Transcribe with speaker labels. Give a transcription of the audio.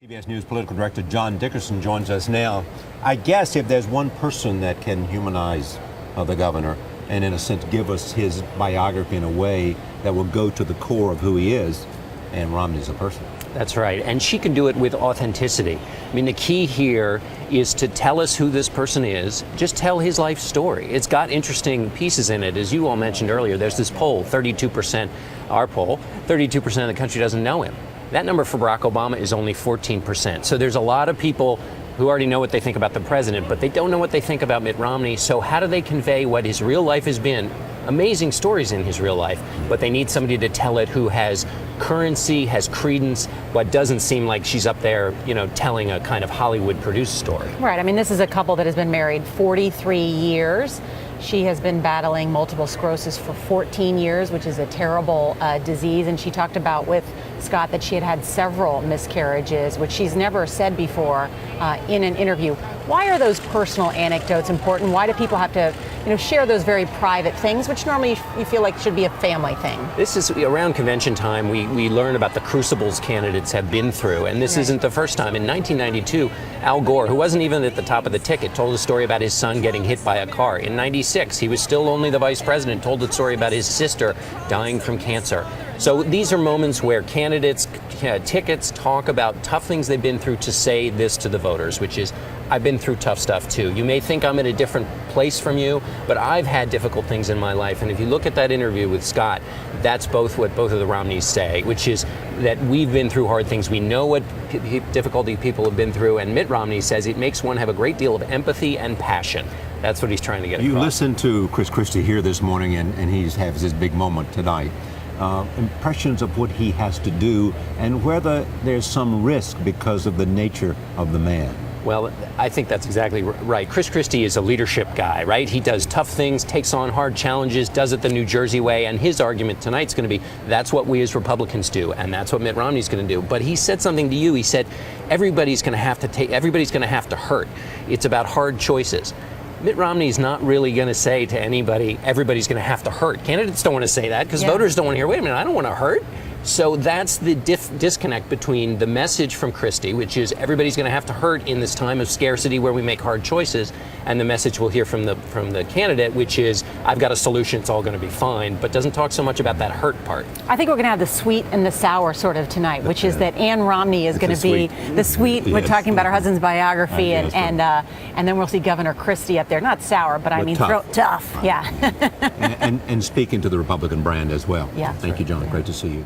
Speaker 1: CBS News political director John Dickerson joins us now. I guess if there's one person that can humanize the governor and in a sense give us his biography in a way that will go to the core of who he is, Ann Romney is a person.
Speaker 2: That's right, and she can do it with authenticity. I mean, the key here is to tell us who this person is, just tell his life story. It's got interesting pieces in it. As you all mentioned earlier, there's this poll, 32%, our poll, 32% of the country doesn't know him. That number for Barack Obama is only 14%. So there's a lot of people who already know what they think about the president, but they don't know what they think about Mitt Romney. So how do they convey what his real life has been? Amazing stories in his real life, but they need somebody to tell it who has currency, has credence, what doesn't seem like she's up there, telling a kind of Hollywood produced story.
Speaker 3: Right. I mean, this is a couple that has been married 43 years. She has been battling multiple sclerosis for 14 years, which is a terrible disease. And she talked about with Scott that she had had several miscarriages, which she's never said before in an interview. Why are those personal anecdotes important? Why do people have to, share those very private things, which normally you feel like should be a family thing?
Speaker 2: This is around convention time. We learn about the crucibles candidates have been through, and this isn't the first time. In 1992, Al Gore, who wasn't even at the top of the ticket, told a story about his son getting hit by a car. In 96, he was still only the vice president, told a story about his sister dying from cancer. So these are moments where candidates, tickets talk about tough things they've been through to say this to the voters, which is, I've been through tough stuff too. You may think I'm in a different place from you, but I've had difficult things in my life. And if you look at that interview with Scott, that's both what both of the Romneys say, which is that we've been through hard things. We know what difficulty people have been through. And Mitt Romney says it makes one have a great deal of empathy and passion. That's what he's trying to get across.
Speaker 1: You listened to Chris Christie here this morning, and he has his big moment tonight. Impressions of what he has to do and whether there's some risk because of the nature of the man.
Speaker 2: Well, I think that's exactly right. Chris Christie is a leadership guy, right? He does tough things, takes on hard challenges, does it the New Jersey way, and his argument tonight's going to be that's what we as Republicans do, and that's what Mitt Romney's going to do. But he said something to you. He said everybody's going to have to hurt. It's about hard choices. Mitt Romney's not really going to say to anybody, everybody's going to have to hurt. Candidates don't want to say that because voters don't want to hear, wait a minute, I don't want to hurt. So that's the disconnect between the message from Christie, which is everybody's going to have to hurt in this time of scarcity where we make hard choices, and the message we'll hear from the candidate, which is I've got a solution, it's all going to be fine, but doesn't talk so much about that hurt part.
Speaker 3: I think we're going to have the sweet and the sour sort of tonight, which is that Ann Romney is going to be the sweet. We're talking about her husband's biography, and then we'll see Governor Christie up there. Not sour, but I mean tough. Yeah.
Speaker 1: and speaking to the Republican brand as well.
Speaker 3: Yeah.
Speaker 1: Thank you, John. Great to see you.